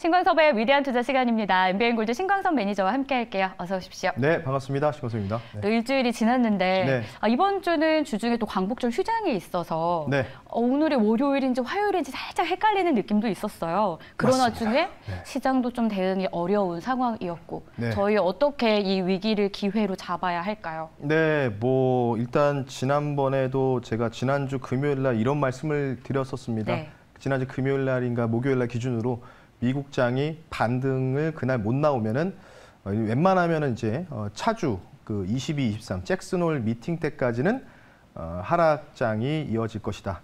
신광섭의 위대한 투자 시간입니다. MBN골드 신광섭 매니저와 함께할게요. 어서 오십시오. 네, 반갑습니다. 신광섭입니다. 네. 또 일주일이 지났는데 네. 이번 주는 주중에 또 광복절 휴장이 있어서 네. 오늘이 월요일인지 화요일인지 살짝 헷갈리는 느낌도 있었어요. 그런 맞습니다. 와중에 네. 시장도 좀 대응이 어려운 상황이었고 네. 저희 어떻게 이 위기를 기회로 잡아야 할까요? 네, 뭐 일단 지난번에도 제가 지난주 금요일 날 이런 말씀을 드렸었습니다. 네. 지난주 금요일 날인가 목요일 날 기준으로 미국장이 반등을 그날 못 나오면은 웬만하면은 이제 차주 그 22, 23 잭슨홀 미팅 때까지는 하락장이 이어질 것이다.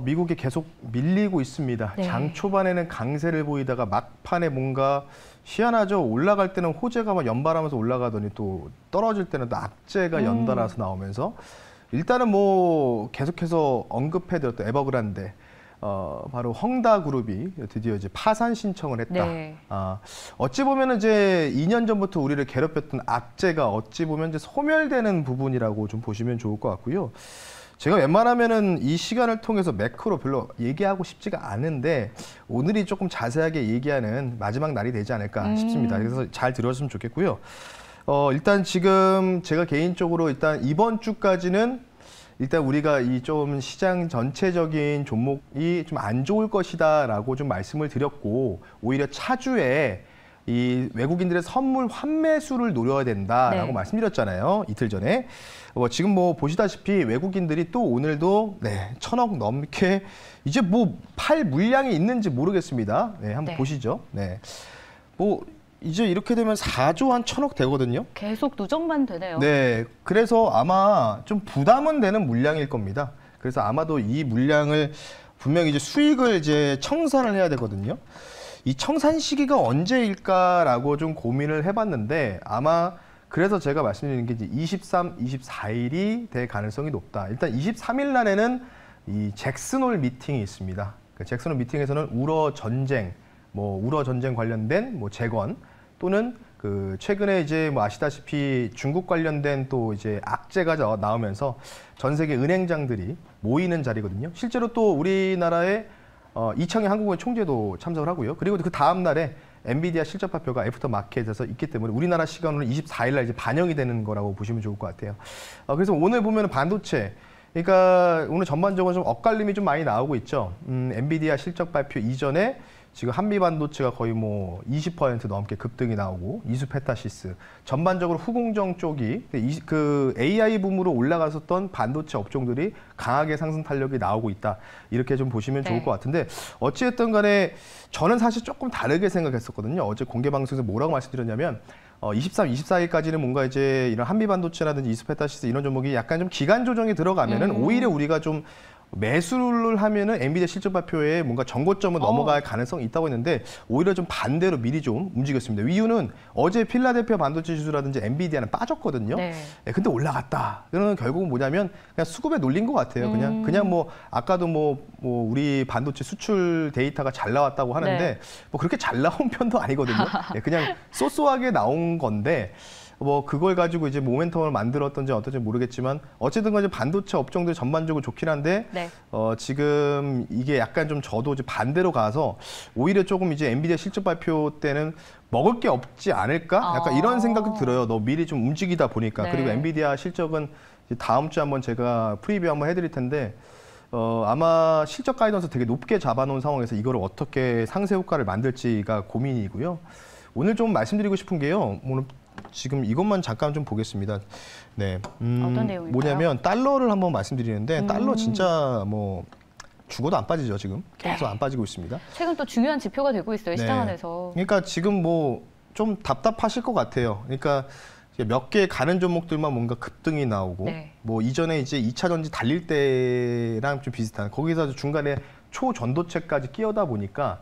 미국이 계속 밀리고 있습니다. 네. 장 초반에는 강세를 보이다가 막판에 뭔가 희한하죠. 올라갈 때는 호재가 막 연발하면서 올라가더니 또 떨어질 때는 또 악재가 연달아서 나오면서 일단은 뭐 계속해서 언급해드렸던 에버그란데 바로 헝다그룹이 드디어 이제 파산 신청을 했다. 네. 어찌 보면은 이제 2년 전부터 우리를 괴롭혔던 악재가 어찌 보면 이제 소멸되는 부분이라고 좀 보시면 좋을 것 같고요. 제가 웬만하면은 이 시간을 통해서 매크로 별로 얘기하고 싶지가 않은데 오늘이 조금 자세하게 얘기하는 마지막 날이 되지 않을까 싶습니다. 그래서 잘 들었으면 좋겠고요. 일단 지금 제가 개인적으로 일단 이번 주까지는 일단 우리가 이 좀 시장 전체적인 종목이 좀 안 좋을 것이다라고 좀 말씀을 드렸고 오히려 차주에 이 외국인들의 선물 환매수를 노려야 된다라고 네. 말씀드렸잖아요. 이틀 전에. 지금 뭐 보시다시피 외국인들이 또 오늘도 1,000억 넘게 이제 뭐 팔 물량이 있는지 모르겠습니다. 네, 한번 네. 보시죠. 네. 뭐 이제 이렇게 되면 4조 한 1,000억 되거든요. 계속 누적만 되네요. 네, 그래서 아마 좀 부담은 되는 물량일 겁니다. 그래서 아마도 이 물량을 분명히 이제 수익을 이제 청산을 해야 되거든요. 이 청산 시기가 언제일까라고 좀 고민을 해봤는데 아마 그래서 제가 말씀드리는 게 이제 23, 24일이 될 가능성이 높다. 일단 23일 날에는 이 잭슨홀 미팅이 있습니다. 그 잭슨홀 미팅에서는 우러 전쟁 관련된 뭐 재건 또는 그 최근에 이제 뭐 아시다시피 중국 관련된 또 이제 악재가 나오면서 전 세계 은행장들이 모이는 자리거든요. 실제로 또 우리나라의 이창용 한국은행 총재도 참석을 하고요. 그리고 그 다음 날에 엔비디아 실적 발표가 애프터 마켓에서 있기 때문에 우리나라 시간으로 24일 날 이제 반영이 되는 거라고 보시면 좋을 것 같아요. 그래서 오늘 보면은 반도체 그러니까 오늘 전반적으로 좀 엇갈림이 좀 많이 나오고 있죠. 엔비디아 실적 발표 이전에 지금 한미 반도체가 거의 뭐 20% 넘게 급등이 나오고 이수페타시스 전반적으로 후공정 쪽이 그 AI 붐으로 올라갔었던 반도체 업종들이 강하게 상승 탄력이 나오고 있다. 이렇게 좀 보시면 좋을 것 같은데 어찌됐든 간에 저는 사실 조금 다르게 생각했었거든요. 어제 공개 방송에서 뭐라고 말씀드렸냐면 23, 24일까지는 뭔가 이제 이런 한미 반도체라든지 이수페타시스 이런 종목이 약간 좀 기간 조정이 들어가면은 오히려 우리가 좀 매수를 하면은 엔비디아 실적 발표에 뭔가 정고점을 넘어갈 가능성이 있다고 했는데 오히려 좀 반대로 미리 좀 움직였습니다. 이유는 어제 필라델피아 반도체 지수라든지 엔비디아는 빠졌거든요. 네. 근데 올라갔다. 그러면 결국은 뭐냐면 그냥 수급에 놀린 것 같아요. 그냥 뭐 아까도 뭐 우리 반도체 수출 데이터가 잘 나왔다고 하는데 뭐 그렇게 잘 나온 편도 아니거든요. 그냥 쏘쏘하게 나온 건데. 뭐 그걸 가지고 이제 모멘텀을 만들었던지 어떤지 모르겠지만 어쨌든 간에 반도체 업종들이 전반적으로 좋긴 한데 지금 이게 약간 좀 저도 이제 반대로 가서 오히려 조금 이제 엔비디아 실적 발표 때는 먹을 게 없지 않을까? 약간 이런 생각도 들어요. 너 미리 좀 움직이다 보니까. 그리고 엔비디아 실적은 이제 다음 주에 한번 제가 프리뷰 한번 해드릴 텐데 아마 실적 가이던스 되게 높게 잡아놓은 상황에서 이거를 어떻게 상세 효과를 만들지가 고민이고요. 오늘 좀 말씀드리고 싶은 게요. 오늘 지금 이것만 잠깐 좀 보겠습니다. 네, 어떤 내용일까요? 뭐냐면 달러를 한번 말씀드리는데 달러 진짜 뭐 죽어도 안 빠지죠. 지금 계속 안 빠지고 있습니다. 최근 또 중요한 지표가 되고 있어요. 시장 안에서. 그러니까 지금 뭐 좀 답답하실 것 같아요. 그러니까 몇 개 가는 종목들만 뭔가 급등이 나오고 뭐 이전에 이제 2차 전지 달릴 때랑 좀 비슷한 거기서 중간에 초전도체까지 끼어다 보니까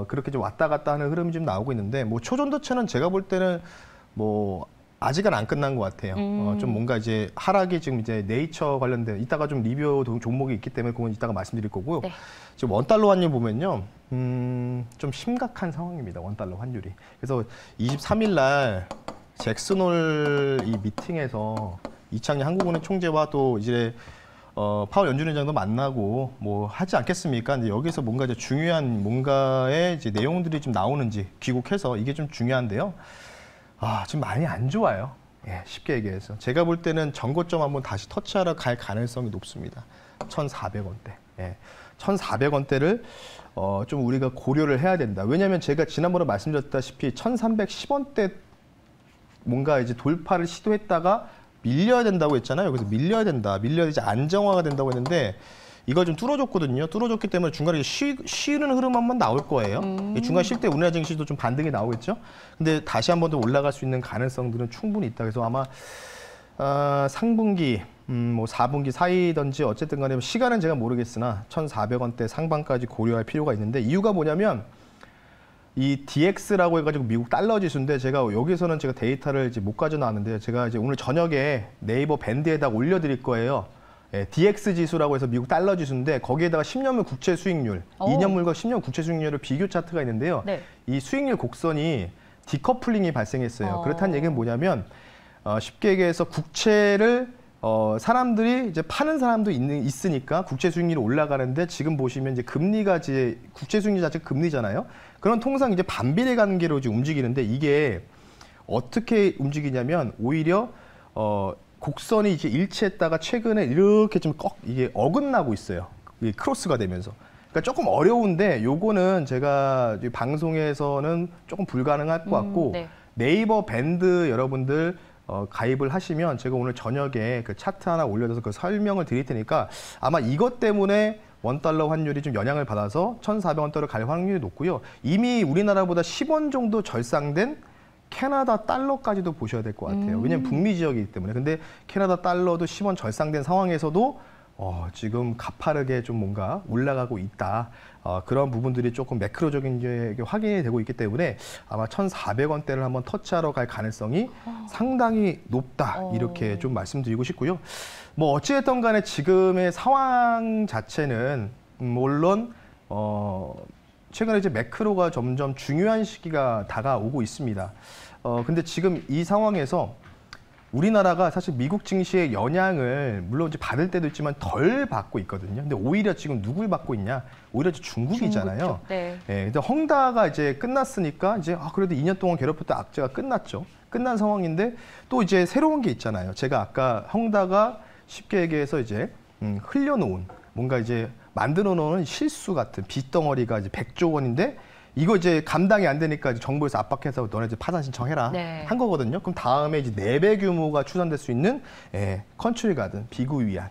그렇게 좀 왔다 갔다 하는 흐름이 좀 나오고 있는데 뭐 초전도체는 제가 볼 때는 뭐 아직은 안 끝난 것 같아요. 좀 뭔가 이제 하락이 지금 이제 네이처 관련된 이따가 좀 리뷰 종목이 있기 때문에 그건 이따가 말씀드릴 거고요. 지금 원달러 환율 보면요, 좀 심각한 상황입니다. 원달러 환율이. 그래서 23일 날 잭슨홀 이 미팅에서 이창용 한국은행 총재와 또 이제 파월 연준위원장도 만나고 뭐 하지 않겠습니까? 근데 여기서 뭔가 이제 중요한 뭔가의 이제 내용들이 좀 나오는지 귀국해서 이게 좀 중요한데요. 지금 많이 안 좋아요. 예, 쉽게 얘기해서. 제가 볼 때는 전고점 한번 다시 터치하러 갈 가능성이 높습니다. 1,400원대. 예, 1,400원대를 좀 우리가 고려를 해야 된다. 왜냐하면 제가 지난번에 말씀드렸다시피 1,310원대 뭔가 이제 돌파를 시도했다가 밀려야 된다고 했잖아요. 그래서 밀려야 된다. 밀려야 이제 안정화가 된다고 했는데 이걸 좀 뚫어줬거든요. 뚫어줬기 때문에 중간에 쉬는 흐름 한번 나올 거예요. 중간 쉴 때 우리나라 증시도 좀 반등이 나오겠죠. 근데 다시 한 번 더 올라갈 수 있는 가능성들은 충분히 있다. 그래서 아마 상분기, 뭐 4분기 사이든지 어쨌든 간에 시간은 제가 모르겠으나 1,400원대 상반까지 고려할 필요가 있는데 이유가 뭐냐면 이 DX라고 해가지고 미국 달러 지수인데 제가 여기서는 제가 데이터를 이제 못 가져 나왔는데요. 제가 이제 오늘 저녁에 네이버 밴드에다 올려드릴 거예요. 예, DX 지수라고 해서 미국 달러 지수인데 거기에다가 10년물 국채 수익률, 2년물과 10년 국채 수익률의 비교 차트가 있는데요. 네. 이 수익률 곡선이 디커플링이 발생했어요. 그렇다는 얘기는 뭐냐면 쉽게 얘기해서 국채를 사람들이 이제 파는 사람도 있으니까 국채 수익률이 올라가는데 지금 보시면 이제 금리가 이제 국채 수익률 자체가 금리잖아요. 그럼 통상 이제 반비례 관계로 이제 움직이는데 이게 어떻게 움직이냐면 오히려 곡선이 이제 일치했다가 최근에 이렇게 좀 이게 어긋나고 있어요. 이게 크로스가 되면서. 그러니까 조금 어려운데 요거는 제가 방송에서는 조금 불가능할 것 같고 네. 네이버 밴드 여러분들 가입을 하시면 제가 오늘 저녁에 그 차트 하나 올려줘서 그 설명을 드릴 테니까 아마 이것 때문에 원달러 환율이 좀 영향을 받아서 1,400원대로 갈 확률이 높고요. 이미 우리나라보다 10원 정도 절상된 캐나다 달러까지도 보셔야 될 것 같아요. 왜냐하면 북미 지역이기 때문에. 근데 캐나다 달러도 10원 절상된 상황에서도 지금 가파르게 좀 뭔가 올라가고 있다. 그런 부분들이 조금 매크로적인 게 확인이 되고 있기 때문에 아마 1,400원대를 한번 터치하러 갈 가능성이 상당히 높다. 이렇게 좀 말씀드리고 싶고요. 뭐 어찌됐든 간에 지금의 상황 자체는 물론 최근에 이제 매크로가 점점 중요한 시기가 다가오고 있습니다. 근데 지금 이 상황에서 우리나라가 사실 미국 증시의 영향을 물론 이제 받을 때도 있지만 덜 받고 있거든요. 근데 오히려 지금 누굴 받고 있냐? 오히려 중국이잖아요. 네. 예, 근데 헝다가 이제 끝났으니까 이제 그래도 2년 동안 괴롭혔던 악재가 끝났죠. 끝난 상황인데 또 이제 새로운 게 있잖아요. 제가 아까 헝다가 쉽게 얘기해서 이제 흘려놓은 뭔가 이제 만들어 놓은 실수 같은 빚덩어리가 이제 100조 원인데 이거 이제 감당이 안 되니까 이제 정부에서 압박해서 너네 이제 파산 신청해라 네. 한 거거든요. 그럼 다음에 이제 4배 규모가 추산될 수 있는 컨트리 가든 비구 위안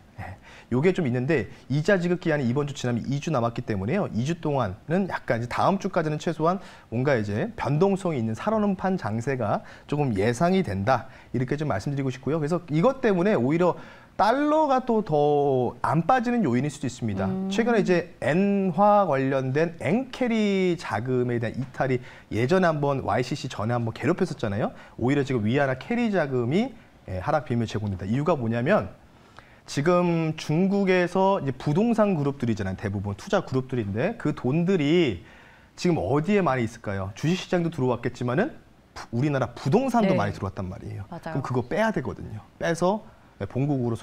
요게 좀 있는데 이자 지급 기한이 이번 주 지나면 2주 남았기 때문에요. 2주 동안은 약간 이제 다음 주까지는 최소한 뭔가 이제 변동성이 있는 살얼음판 장세가 조금 예상이 된다. 이렇게 좀 말씀드리고 싶고요. 그래서 이것 때문에 오히려 달러가 또 더 안 빠지는 요인일 수도 있습니다. 최근에 이제 엔화 관련된 엔캐리 자금에 대한 이탈이 예전에 한번 YCC 전에 한번 괴롭혔었잖아요. 오히려 지금 위안화 캐리 자금이 하락 비밀 제공된다. 이유가 뭐냐면 지금 중국에서 이제 부동산 그룹들이잖아요. 대부분 투자 그룹들인데 그 돈들이 지금 어디에 많이 있을까요? 주식시장도 들어왔겠지만은 우리나라 부동산도 네. 많이 들어왔단 말이에요. 맞아요. 그럼 그거 빼야 되거든요. 빼서 본국으로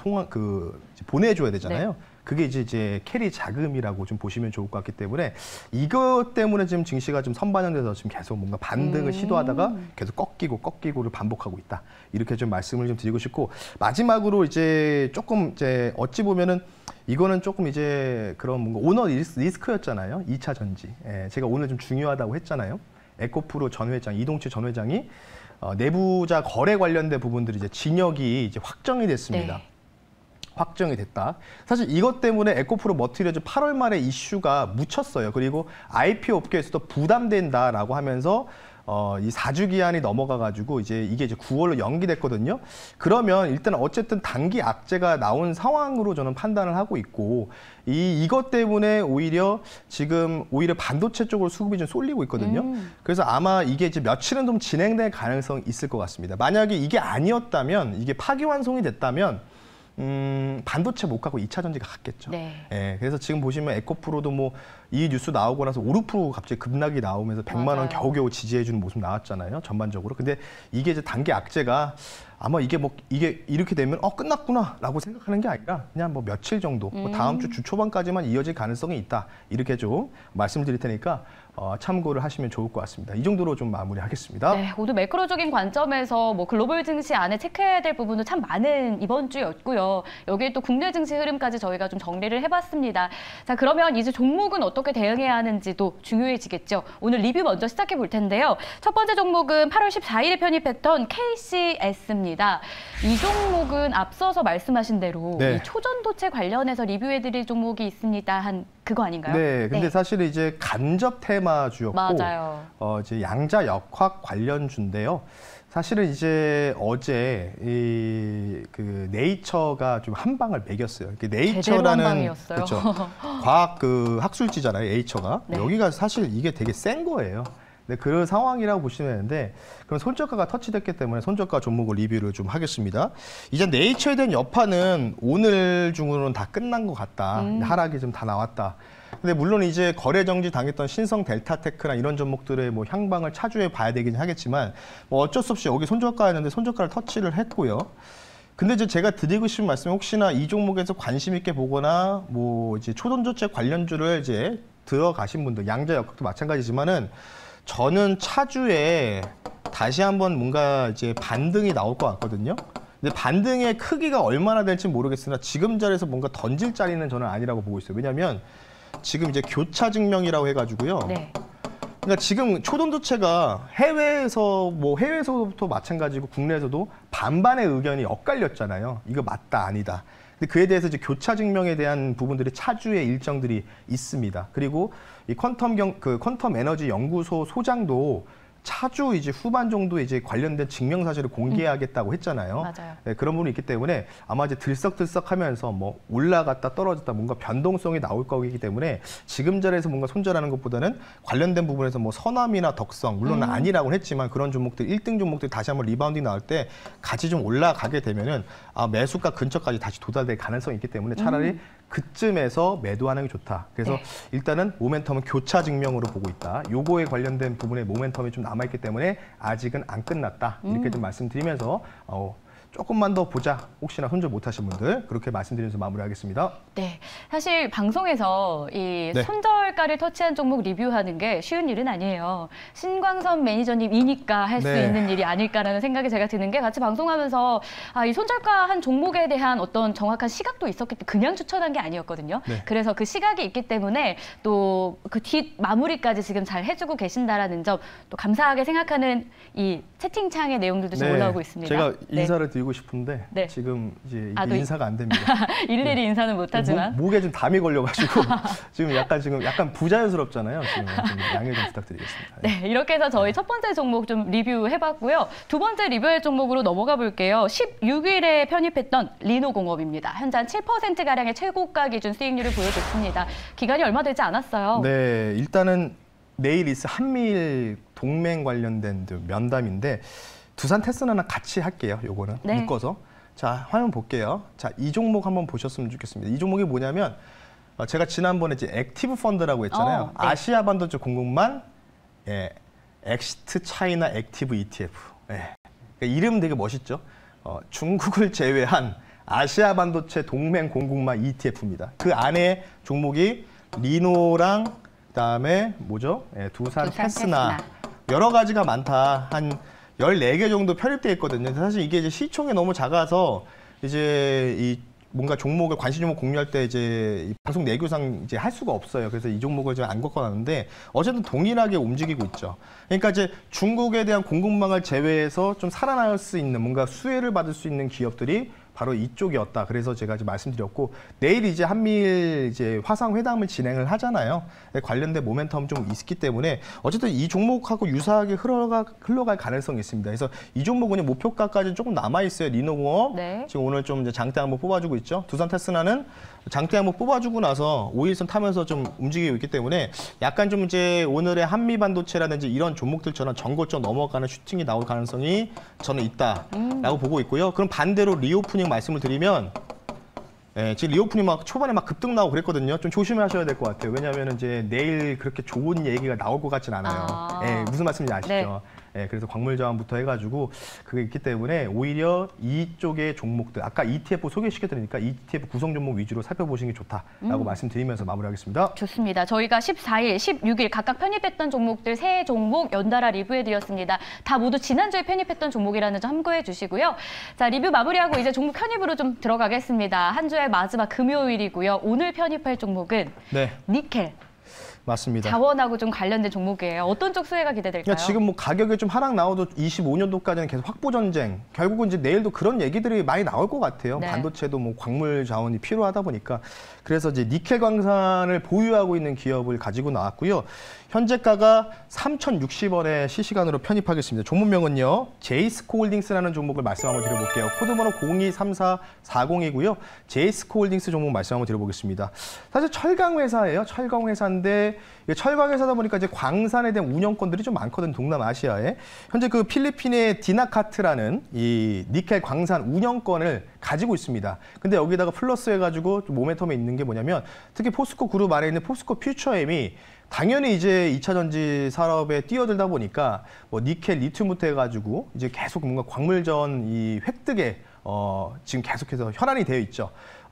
보내줘야 되잖아요. 네. 그게 이제 캐리 자금이라고 좀 보시면 좋을 것 같기 때문에 이것 때문에 지금 증시가 좀 선반영돼서 지금 계속 뭔가 반등을 시도하다가 계속 꺾이고를 반복하고 있다. 이렇게 좀 말씀을 좀 드리고 싶고 마지막으로 이제 조금 이제 어찌 보면은 이거는 조금 이제 그런 뭔가 오너 리스크였잖아요. 2차 전지. 제가 오늘 좀 중요하다고 했잖아요. 에코프로 전 회장, 이동채 전 회장이 내부자 거래 관련된 부분들이 이제 진역이 이제 확정이 됐습니다. 네. 확정이 됐다. 사실 이것 때문에 에코프로 머티리얼즈 8월 말에 이슈가 묻혔어요. 그리고 IPO 업계에서도 부담된다라고 하면서 이 4주 기한이 넘어가가지고 이제 이게 이제 9월로 연기됐거든요. 그러면 일단 어쨌든 단기 악재가 나온 상황으로 저는 판단을 하고 있고 이것 때문에 오히려 반도체 쪽으로 수급이 좀 쏠리고 있거든요. 그래서 아마 이게 이제 며칠은 좀 진행될 가능성이 있을 것 같습니다. 만약에 이게 아니었다면 이게 파기환송이 됐다면 반도체 못 가고 2차 전지가 갔겠죠. 네. 예, 그래서 지금 보시면 에코프로도 뭐 이 뉴스 나오고 나서 5, 6% 갑자기 급락이 나오면서 100만 원 맞아요. 겨우겨우 지지해주는 모습 나왔잖아요. 전반적으로. 근데 이게 이제 단기 악재가 아마 이게 이렇게 되면 끝났구나라고 생각하는 게 아니라 그냥 뭐 며칠 정도, 뭐 다음 주 주 초반까지만 이어질 가능성이 있다. 이렇게 좀 말씀드릴 테니까 참고를 하시면 좋을 것 같습니다. 이 정도로 좀 마무리하겠습니다. 네, 모두 매크로적인 관점에서 뭐 글로벌 증시 안에 체크해야 될 부분도 참 많은 이번 주였고요. 여기에 또 국내 증시 흐름까지 저희가 좀 정리를 해봤습니다. 자, 그러면 이제 종목은 어떻게 대응해야 하는지도 중요해지겠죠. 오늘 리뷰 먼저 시작해 볼 텐데요. 첫 번째 종목은 8월 14일에 편입했던 KCS입니다. 이 종목은 앞서서 말씀하신 대로 네. 이 초전도체 관련해서 리뷰해드릴 종목이 있습니다. 한 그거 아닌가요? 네, 근데 네. 사실 이제 간접 테마주였고, 맞아요. 이제 양자 역학 관련주인데요. 사실은 이제 어제 그 네이처가 좀 한 방을 매겼어요. 제대로 한 네이처라는 방이었어요. 그렇죠. 과학 그 학술지잖아요, 네이처가. 네. 여기가 사실 이게 되게 센 거예요. 네, 그런 상황이라고 보시면 되는데 그럼 손저가가 터치됐기 때문에 손저가 종목을 리뷰를 좀 하겠습니다. 이제 네이처에 대한 여파는 오늘 중으로는 다 끝난 것 같다. 하락이 좀 다 나왔다. 근데 물론 이제 거래 정지 당했던 신성 델타테크나 이런 종목들의 뭐 향방을 차주해 봐야 되긴 하겠지만 뭐 어쩔 수 없이 여기 손저가였는데 손저가를 터치를 했고요. 근데 이제 제가 드리고 싶은 말씀은 혹시나 이 종목에서 관심 있게 보거나 뭐 이제 초전도체 관련주를 이제 들어가신 분들 양자 역학도 마찬가지지만은 저는 차주에 다시 한번 뭔가 이제 반등이 나올 것 같거든요. 근데 반등의 크기가 얼마나 될지 모르겠으나 지금 자리에서 뭔가 던질 자리는 저는 아니라고 보고 있어요. 왜냐하면 지금 이제 교차 증명이라고 해가지고요. 네. 그러니까 지금 초전도체가 해외에서부터 마찬가지고 국내에서도 반반의 의견이 엇갈렸잖아요. 이거 맞다 아니다. 근데 그에 대해서 이제 교차 증명에 대한 부분들이 차주의 일정들이 있습니다. 그리고 이 퀀텀 에너지 연구소 소장도 차주 이제 후반 정도 이제 관련된 증명 사실을 공개하겠다고 했잖아요. 맞아요. 네, 그런 부분이 있기 때문에 아마 이제 들썩들썩하면서 뭐 올라갔다 떨어졌다 뭔가 변동성이 나올 거기 때문에 지금 자리에서 뭔가 손절하는 것보다는 관련된 부분에서 뭐 서남이나 덕성 물론 아니라고는 했지만 그런 종목들 1등 종목들 다시 한번 리바운딩 나올 때 같이 좀 올라가게 되면은 매수가 근처까지 다시 도달될 가능성이 있기 때문에 차라리 그쯤에서 매도하는 게 좋다. 그래서 네. 일단은 모멘텀은 교차 증명으로 보고 있다. 요거에 관련된 부분에 모멘텀이 좀 남아있기 때문에 아직은 안 끝났다. 이렇게 좀 말씀드리면서 조금만 더 보자. 혹시나 손절 못하신 분들 그렇게 말씀드리면서 마무리하겠습니다. 네, 사실 방송에서 이 네. 손절가를 터치한 종목 리뷰하는 게 쉬운 일은 아니에요. 신광선 매니저님이니까 할 수 네. 있는 일이 아닐까라는 생각이 제가 드는 게 같이 방송하면서 이 손절가 한 종목에 대한 어떤 정확한 시각도 있었기 때문에 그냥 추천한 게 아니었거든요. 네. 그래서 그 시각이 있기 때문에 또 그 뒷 마무리까지 지금 잘 해주고 계신다라는 점 또 감사하게 생각하는 이 채팅창의 내용들도 지금 올라오고 있습니다. 제가 네. 인사를 드리고 싶은데 네. 지금 이제 또 인사가 안 됩니다. 일일이 인사는 못하지만. 목에 좀 담이 걸려가지고 지금 약간 부자연스럽잖아요. 지금 좀 양해 좀 부탁드리겠습니다. 네, 이렇게 해서 저희 첫 번째 종목 좀 리뷰해봤고요. 두 번째 리뷰할 종목으로 넘어가 볼게요. 16일에 편입했던 리노공업입니다. 현재 한 7%가량의 최고가 기준 수익률을 보여줬습니다. 기간이 얼마 되지 않았어요. 네, 일단은 내일 있을 한미일 동맹 관련된 면담인데 두산 테스나랑 같이 할게요. 요거는 네. 묶어서. 자, 화면 볼게요. 자, 이 종목 한번 보셨으면 좋겠습니다. 이 종목이 뭐냐면 제가 지난번에 이제 액티브 펀드라고 했잖아요. 네. 아시아 반도체 공급만 엑시트 차이나 액티브 ETF. 그러니까 이름 되게 멋있죠. 중국을 제외한 아시아 반도체 동맹 공급만 ETF입니다. 그 안에 종목이 리노랑 그다음에 뭐죠? 두산 테스나. 여러 가지가 많다. 한 14개 정도 편입되어 있거든요. 사실 이게 이제 시총이 너무 작아서 이제 이 뭔가 종목을 관심 종목 공유할 때 이제 이 방송 내규상 이제 할 수가 없어요. 그래서 이 종목을 좀 안 걷어놨는데 어쨌든 동일하게 움직이고 있죠. 그러니까 이제 중국에 대한 공급망을 제외해서 좀 살아날 수 있는 뭔가 수혜를 받을 수 있는 기업들이 바로 이쪽이었다. 그래서 제가 이제 말씀드렸고 내일 이제 한미일 이제 화상 회담을 진행을 하잖아요. 관련된 모멘텀 좀 있기 때문에 어쨌든 이 종목하고 유사하게 흘러갈 가능성이 있습니다. 그래서 이 종목은 목표가까지 조금 남아 있어요. 리노공업 네. 지금 오늘 좀 이제 장대 한번 뽑아주고 있죠. 두산 테스나는 장대 한번 뽑아주고 나서 5일선 타면서 좀 움직이고 있기 때문에 약간 좀 이제 오늘의 한미 반도체라든지 이런 종목들처럼 전고점 넘어가는 슈팅이 나올 가능성이 저는 있다라고 보고 있고요. 그럼 반대로 리오프닝 말씀을 드리면 예, 지금 리오프닝 막 초반에 막 급등 나오고 그랬거든요. 좀 조심하셔야 될 것 같아요. 왜냐하면 이제 내일 그렇게 좋은 얘기가 나올 것 같진 않아요. 예, 무슨 말씀인지 아시죠? 네. 예, 그래서 광물 자원부터 해가지고 그게 있기 때문에 오히려 이쪽의 종목들 아까 ETF 소개시켜드리니까 ETF 구성 종목 위주로 살펴보시는 게 좋다라고 말씀드리면서 마무리하겠습니다. 좋습니다. 저희가 14일, 16일 각각 편입했던 종목들 3종목 연달아 리뷰해드렸습니다. 다 모두 지난주에 편입했던 종목이라는 점 참고해 주시고요. 자, 리뷰 마무리하고 이제 종목 편입으로 좀 들어가겠습니다. 한 주의 마지막 금요일이고요. 오늘 편입할 종목은 네, 니켈. 맞습니다. 자원하고 좀 관련된 종목이에요. 어떤 쪽 수혜가 기대될까요? 그러니까 지금 뭐 가격이 좀 하락 나와도 25년도까지는 계속 확보 전쟁. 결국은 이제 내일도 그런 얘기들이 많이 나올 것 같아요. 네. 반도체도 뭐 광물 자원이 필요하다 보니까 그래서 이제 니켈 광산을 보유하고 있는 기업을 가지고 나왔고요. 현재가가 3,060원에 실시간으로 편입하겠습니다. 종목명은요. 제이스코홀딩스라는 종목을 말씀 한번 드려볼게요. 코드번호 023440이고요. 제이스코홀딩스 종목 말씀 한번 드려보겠습니다. 사실 철강 회사예요. 철강 회사인데 철강 회사다 보니까 이제 광산에 대한 운영권들이 좀 많거든요. 동남아시아에. 현재 그 필리핀의 디나카트라는 이 니켈 광산 운영권을 가지고 있습니다. 근데 여기다가 플러스 해가지고 모멘텀에 있는 게 뭐냐면 특히 포스코 그룹 안에 있는 포스코 퓨처엠이 당연히 이제 2차 전지 산업에 뛰어들다 보니까 뭐 니켈, 리튬부터 해가지고 이제 계속 뭔가 광물전 이 획득에 지금 계속해서 현안이 되어 있죠.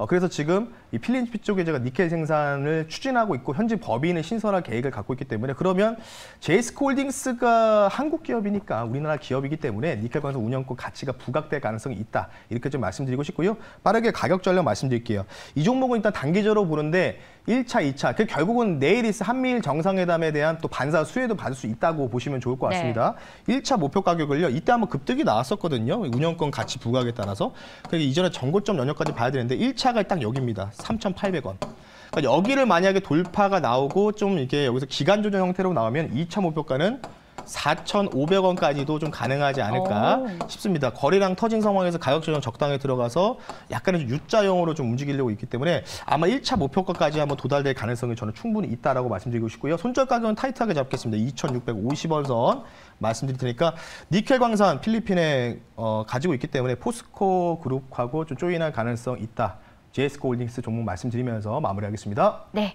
그래서 지금 이 필리핀 쪽에 제가 니켈 생산을 추진하고 있고 현재 법인을 신설할 계획을 갖고 있기 때문에 그러면 제이스코홀딩스가 한국 기업이니까 우리나라 기업이기 때문에 니켈 광산 운영권 가치가 부각될 가능성이 있다. 이렇게 좀 말씀드리고 싶고요. 빠르게 가격 전략 말씀드릴게요. 이 종목은 일단 단기적으로 보는데 1차, 2차, 그 결국은 내일 있을 한미일 정상회담에 대한 또 반사 수혜도 받을 수 있다고 보시면 좋을 것 같습니다. 네. 1차 목표 가격을요. 이때 한번 급등이 나왔었거든요. 운영권 가치 부각에 따라서. 그러니까 이전에 전고점 연역까지 봐야 되는데 1차가 딱 여기입니다. 3,800원. 그러니까 여기를 만약에 돌파가 나오고 좀 이게 여기서 기간 조정 형태로 나오면 2차 목표가는 4,500원까지도 좀 가능하지 않을까 싶습니다. 거래량 터진 상황에서 가격 조정 적당히 들어가서 약간의 U자형으로 좀 움직이려고 있기 때문에 아마 1차 목표가까지 한번 도달될 가능성이 저는 충분히 있다라고 말씀드리고 싶고요. 손절 가격은 타이트하게 잡겠습니다. 2,650원 선 말씀드릴 테니까 니켈 광산 필리핀에 가지고 있기 때문에 포스코 그룹하고 좀 조인할 가능성 있다. 제이스코홀딩스 종목 말씀드리면서 마무리하겠습니다. 네,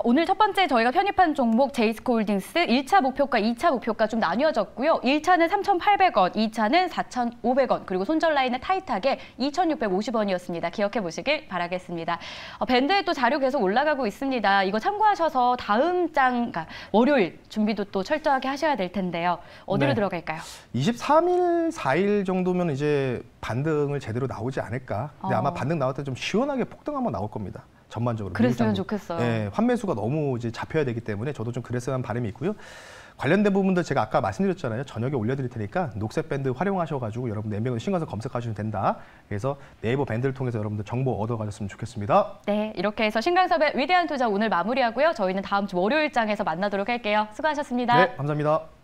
오늘 첫 번째 저희가 편입한 종목 제이스코홀딩스 1차 목표가, 2차 목표가 좀 나뉘어졌고요. 1차는 3,800원, 2차는 4,500원, 그리고 손절 라인은 타이트하게 2,650원이었습니다. 기억해 보시길 바라겠습니다. 밴드에 또 자료 계속 올라가고 있습니다. 이거 참고하셔서 다음 장, 그러니까 월요일 준비도 또 철저하게 하셔야 될 텐데요. 어디로 들어갈까요? 23일, 4일 정도면 이제 반등을 제대로 나오지 않을까. 근데 아마 반등 나올 때 좀 시원하게 폭등 한번 나올 겁니다. 전반적으로. 그랬으면 좋겠어요. 네, 환매수가 너무 이제 잡혀야 되기 때문에 저도 좀 그랬어야 하는 바람이 있고요. 관련된 부분들 제가 아까 말씀드렸잖아요. 저녁에 올려드릴 테니까 녹색 밴드 활용하셔가지고 여러분들 엠뱅으로 신고해서 검색하시면 된다. 그래서 네이버 밴드를 통해서 여러분들 정보 얻어가셨으면 좋겠습니다. 네, 이렇게 해서 신강섭의 위대한 투자 오늘 마무리하고요. 저희는 다음 주 월요일장에서 만나도록 할게요. 수고하셨습니다. 네, 감사합니다.